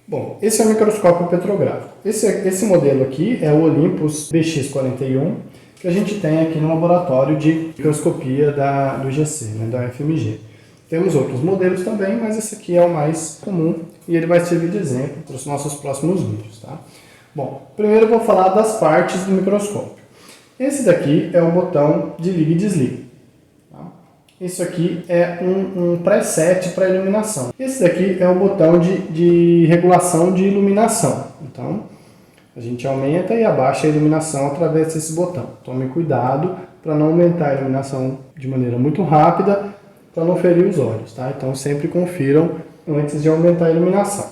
Bom, esse é o microscópio petrográfico. Esse modelo aqui é o Olympus BX41, que a gente tem aqui no laboratório de microscopia do IGC, né, da UFMG. Temos outros modelos também, mas esse aqui é o mais comum e ele vai servir de exemplo para os nossos próximos vídeos. Tá? Bom, primeiro eu vou falar das partes do microscópio. Esse daqui é o botão de liga e desliga. Tá? Isso aqui é um preset para iluminação. Esse daqui é o botão de regulação de iluminação. Então, a gente aumenta e abaixa a iluminação através desse botão. Tome cuidado para não aumentar a iluminação de maneira muito rápida, para não ferir os olhos. Tá? Então, sempre confiram antes de aumentar a iluminação.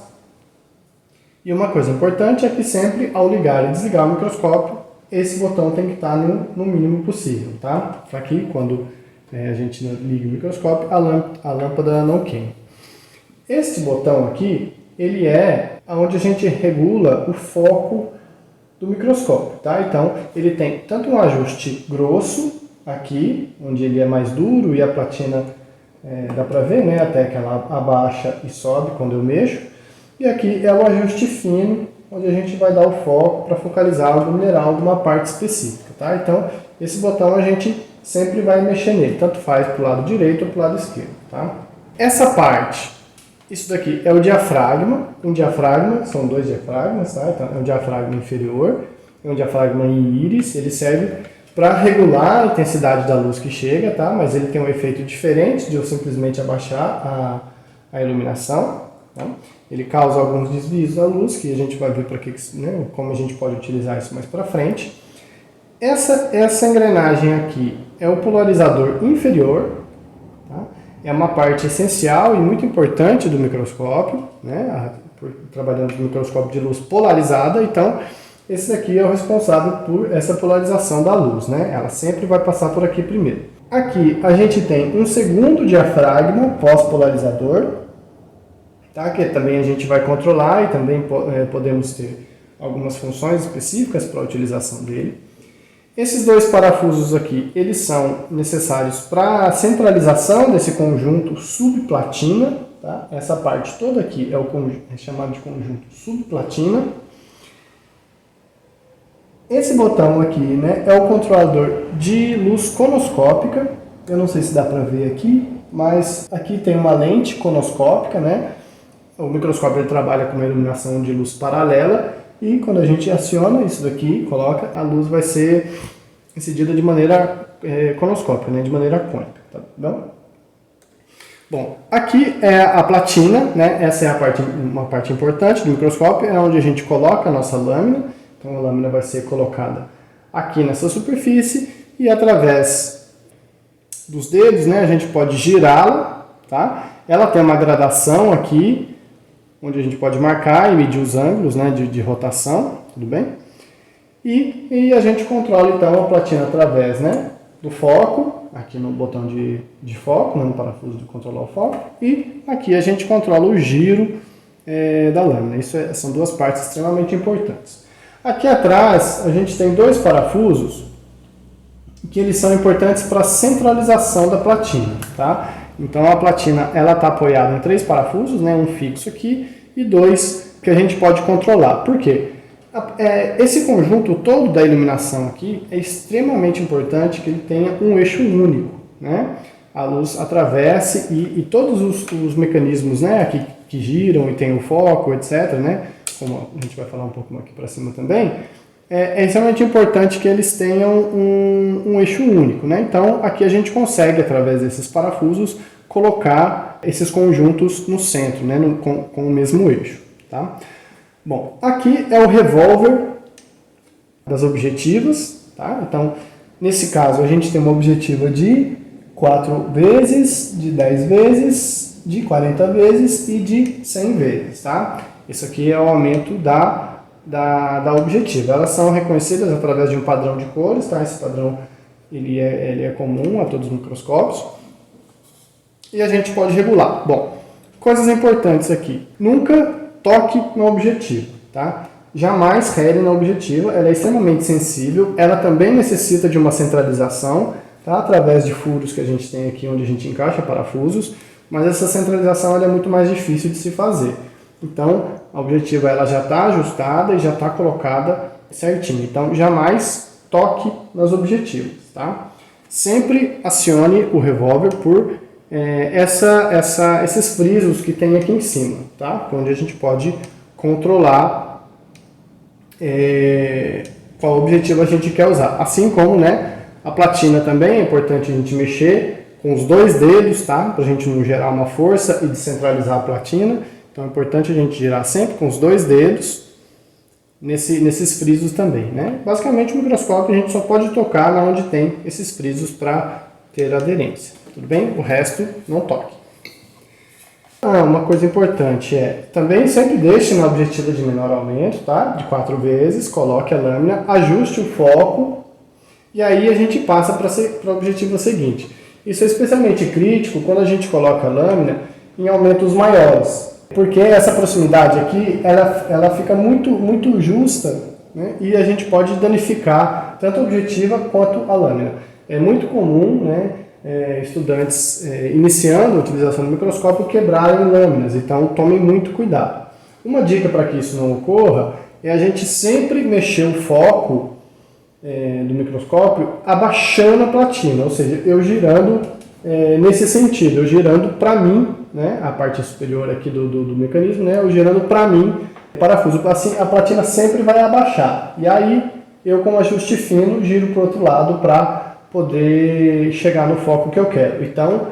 E uma coisa importante é que sempre, ao ligar e desligar o microscópio, esse botão tem que estar no mínimo possível, tá? Para que quando a gente liga o microscópio, a lâmpada não queime. Este botão aqui, ele é onde a gente regula o foco do microscópio, tá? Então, ele tem tanto um ajuste grosso aqui, onde ele é mais duro e a platina dá para ver, né? Até que ela abaixa e sobe quando eu mexo. E aqui é o ajuste fino, onde a gente vai dar o foco para focalizar algum mineral, alguma parte específica, tá? Então, esse botão a gente sempre vai mexer nele, tanto faz para o lado direito ou para o lado esquerdo, tá? Essa parte, isso daqui é o diafragma. Um diafragma, são dois diafragmas, tá? Então, é um diafragma inferior, é um diafragma em íris, ele serve para regular a intensidade da luz que chega, tá? Mas ele tem um efeito diferente de eu simplesmente abaixar a iluminação, tá? Ele causa alguns desvios da luz, que a gente vai ver né, como a gente pode utilizar isso mais para frente. Essa engrenagem aqui é o polarizador inferior, tá? É uma parte essencial e muito importante do microscópio, né? Trabalhando com microscópio de luz polarizada, então esse daqui é o responsável por essa polarização da luz, né? Ela sempre vai passar por aqui primeiro. Aqui a gente tem um segundo diafragma pós-polarizador, tá? Que também a gente vai controlar e também podemos ter algumas funções específicas para a utilização dele. Esses dois parafusos aqui, eles são necessários para a centralização desse conjunto subplatina, tá? Essa parte toda aqui é chamado de conjunto subplatina. Esse botão aqui, né, é o controlador de luz conoscópica. Eu não sei se dá para ver aqui, mas aqui tem uma lente conoscópica, né? O microscópio ele trabalha com uma iluminação de luz paralela e quando a gente aciona isso daqui, coloca, a luz vai ser incidida de maneira conoscópica, né, de maneira cônica. Tá bom? Bom, aqui é a platina, né, essa é uma parte importante do microscópio, é onde a gente coloca a nossa lâmina. Então a lâmina vai ser colocada aqui nessa superfície e através dos dedos, né, a gente pode girá-la, tá? Ela tem uma gradação aqui, onde a gente pode marcar e medir os ângulos, né, de rotação, tudo bem? E a gente controla então a platina através, né, do foco, aqui no botão de foco, no parafuso de controlar o foco, e aqui a gente controla o giro da lâmina. São duas partes extremamente importantes. Aqui atrás a gente tem dois parafusos que eles são importantes para a centralização da platina, tá? Então a platina ela está apoiada em 3 parafusos, né? Um fixo aqui e 2 que a gente pode controlar. Por quê? Esse conjunto todo da iluminação aqui é extremamente importante que ele tenha um eixo único, né? A luz atravesse e todos os mecanismos, né, aqui que giram e tem o foco, etc., né? Como a gente vai falar um pouco aqui para cima também, é extremamente importante que eles tenham um eixo único, né? Então, aqui a gente consegue, através desses parafusos, colocar esses conjuntos no centro, né? Com o mesmo eixo, tá? Bom, aqui é o revólver das objetivas, tá? Então, nesse caso, a gente tem uma objetiva de 4 vezes, de 10 vezes, de 40 vezes e de 100 vezes, tá? Isso aqui é o aumento da objetiva. Elas são reconhecidas através de um padrão de cores, tá? Esse padrão ele é comum a todos os microscópios. E a gente pode regular. Bom, coisas importantes aqui. Nunca toque no objetivo, tá? Jamais rele na objetiva, ela é extremamente sensível, ela também necessita de uma centralização, tá? Através de furos que a gente tem aqui onde a gente encaixa parafusos, mas essa centralização ela é muito mais difícil de se fazer. Então, a objetiva ela já está ajustada e já está colocada certinho. Então, jamais toque nas objetivas, tá? Sempre acione o revólver por esses frisos que tem aqui em cima, tá? Onde a gente pode controlar qual objetivo a gente quer usar. Assim como, né, a platina também é importante a gente mexer com os 2 dedos, tá? Para a gente não gerar uma força e descentralizar a platina. Então é importante a gente girar sempre com os 2 dedos nesses frisos também, né? Basicamente o microscópio a gente só pode tocar na onde tem esses frisos para ter aderência, tudo bem? O resto não toque. Uma coisa importante também sempre deixe na objetiva de menor aumento, tá? De 4 vezes, coloque a lâmina, ajuste o foco e aí a gente passa para o objetivo seguinte. Isso é especialmente crítico quando a gente coloca a lâmina em aumentos maiores. Porque essa proximidade aqui, ela fica muito justa, né? E a gente pode danificar tanto a objetiva quanto a lâmina. É muito comum, né, estudantes iniciando a utilização do microscópio quebrarem lâminas, então tomem muito cuidado. Uma dica para que isso não ocorra é a gente sempre mexer o foco do microscópio abaixando a platina, ou seja, eu girando nesse sentido, eu girando para mim, né, a parte superior aqui do mecanismo, né, eu girando para mim o parafuso, assim a platina sempre vai abaixar, e aí eu com ajuste fino giro para o outro lado para poder chegar no foco que eu quero. Então,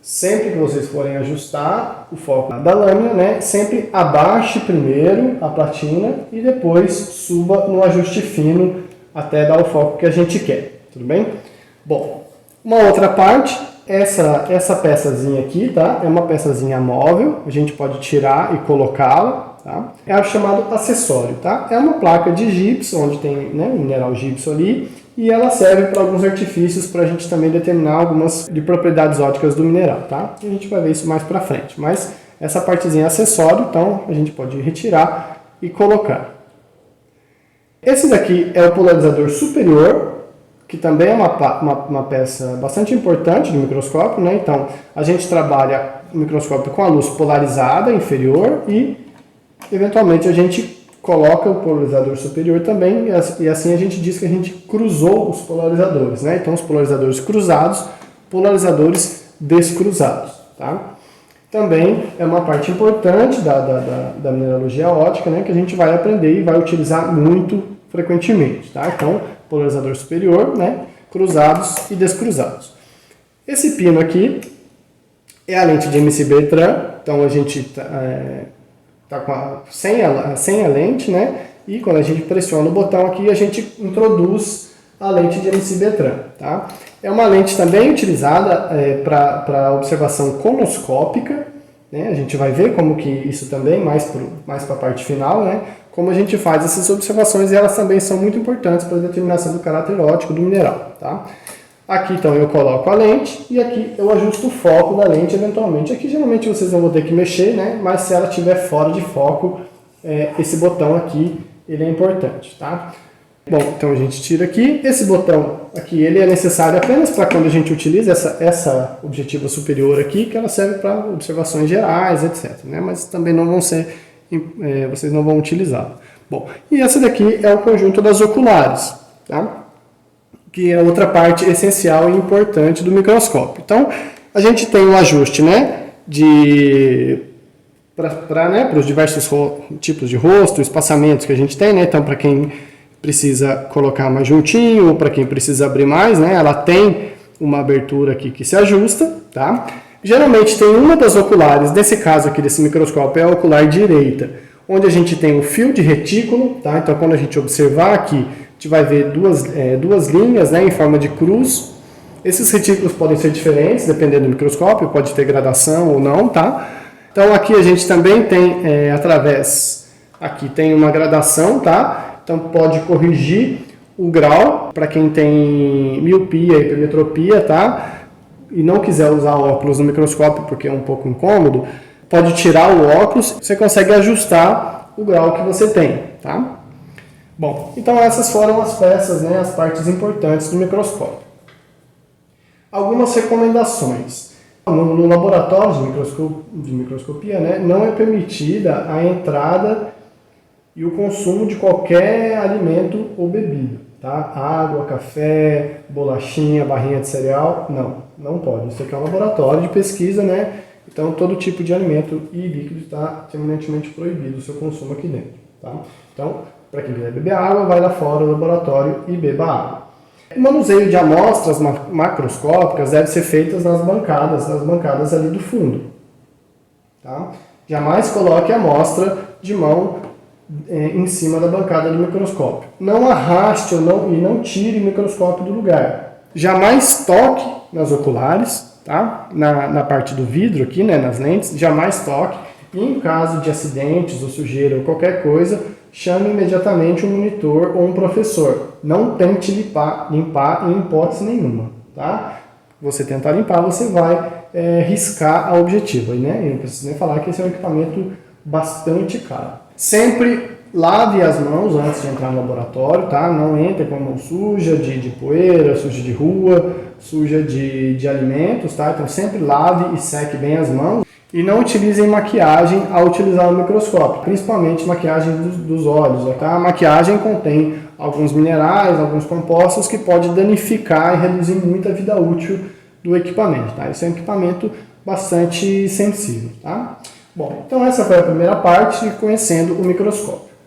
sempre que vocês forem ajustar o foco da lâmina, né, sempre abaixe primeiro a platina e depois suba no ajuste fino até dar o foco que a gente quer, tudo bem? Bom, uma outra parte, essa peçazinha aqui, tá? É uma peçazinha móvel, a gente pode tirar e colocá-la, tá? É o chamado acessório, tá? É uma placa de gipso, onde tem, né, um mineral gipso ali, e ela serve para alguns artifícios para a gente também determinar algumas de propriedades ópticas do mineral, tá? E a gente vai ver isso mais para frente, mas essa partezinha é acessório, então a gente pode retirar e colocar. Esse daqui é o polarizador superior, que também é uma peça bastante importante do microscópio, né? Então, a gente trabalha o microscópio com a luz polarizada inferior e, eventualmente, a gente coloca o polarizador superior também e assim a gente diz que a gente cruzou os polarizadores, né? Então, os polarizadores cruzados, polarizadores descruzados, tá? Também é uma parte importante da mineralogia óptica, né, que a gente vai aprender e vai utilizar muito frequentemente, tá? Então, polarizador superior, né, cruzados e descruzados. Esse pino aqui é a lente de MC Bertrand, então a gente tá sem a lente, né, e quando a gente pressiona o botão aqui, a gente introduz a lente de MC Bertrand, tá? É uma lente também utilizada para observação conoscópica, né? A gente vai ver como que isso também, mais para a parte final, né? Como a gente faz essas observações e elas também são muito importantes para a determinação do caráter óptico do mineral, tá? Aqui então eu coloco a lente e aqui eu ajusto o foco da lente eventualmente. Aqui geralmente vocês não vão ter que mexer, né? Mas se ela estiver fora de foco, esse botão aqui ele é importante, tá? Bom, então a gente tira aqui. Esse botão aqui, ele é necessário apenas para quando a gente utiliza essa objetiva superior aqui, que ela serve para observações gerais, etc. Né? Mas também não vão ser, vocês não vão utilizá-la. Bom, e essa daqui é o conjunto das oculares, tá? Que é outra parte essencial e importante do microscópio. Então, a gente tem um ajuste, né, para os diversos tipos de rosto, espaçamentos que a gente tem, né? Então, para quem precisa colocar mais juntinho, ou para quem precisa abrir mais, né? Ela tem uma abertura aqui que se ajusta, tá? Geralmente tem uma das oculares, nesse caso aqui desse microscópio é a ocular direita, onde a gente tem o fio de retículo, tá? Então quando a gente observar aqui, a gente vai ver duas linhas, né, em forma de cruz. Esses retículos podem ser diferentes, dependendo do microscópio, pode ter gradação ou não, tá? Então aqui a gente também tem, aqui tem uma gradação, tá? Então pode corrigir o grau para quem tem miopia e hipermetropia, tá? E não quiser usar óculos no microscópio porque é um pouco incômodo, pode tirar o óculos, você consegue ajustar o grau que você tem, tá? Bom, então essas foram as peças, né, as partes importantes do microscópio. Algumas recomendações. No laboratório de microscopia, né, não é permitida a entrada e o consumo de qualquer alimento ou bebida, tá? Água, café, bolachinha, barrinha de cereal, não pode. Isso aqui é um laboratório de pesquisa, né? Então todo tipo de alimento e líquido está terminantemente proibido o seu consumo aqui dentro, tá? Então, para quem quiser beber água, vai lá fora do laboratório e beba água. O manuseio de amostras macroscópicas deve ser feito nas bancadas ali do fundo. Tá? Jamais coloque a amostra de mão em cima da bancada do microscópio. Não arraste e não tire o microscópio do lugar. Jamais toque nas oculares, tá? Na parte do vidro aqui, né, nas lentes, jamais toque. E em caso de acidentes ou sujeira ou qualquer coisa, chame imediatamente um monitor ou um professor. Não tente limpar em hipótese nenhuma, tá? Você tentar limpar, você vai riscar a objetiva, né? Eu não preciso nem falar que esse é um equipamento bastante caro. Sempre lave as mãos antes de entrar no laboratório, tá? Não entre com a mão suja de poeira, suja de rua, suja de alimentos, tá? Então sempre lave e seque bem as mãos. E não utilizem maquiagem ao utilizar o microscópio, principalmente maquiagem dos olhos. Tá? A maquiagem contém alguns minerais, alguns compostos que pode danificar e reduzir muito a vida útil do equipamento. Tá? Esse é um equipamento bastante sensível. Tá? Bom, então essa foi a primeira parte, conhecendo o microscópio.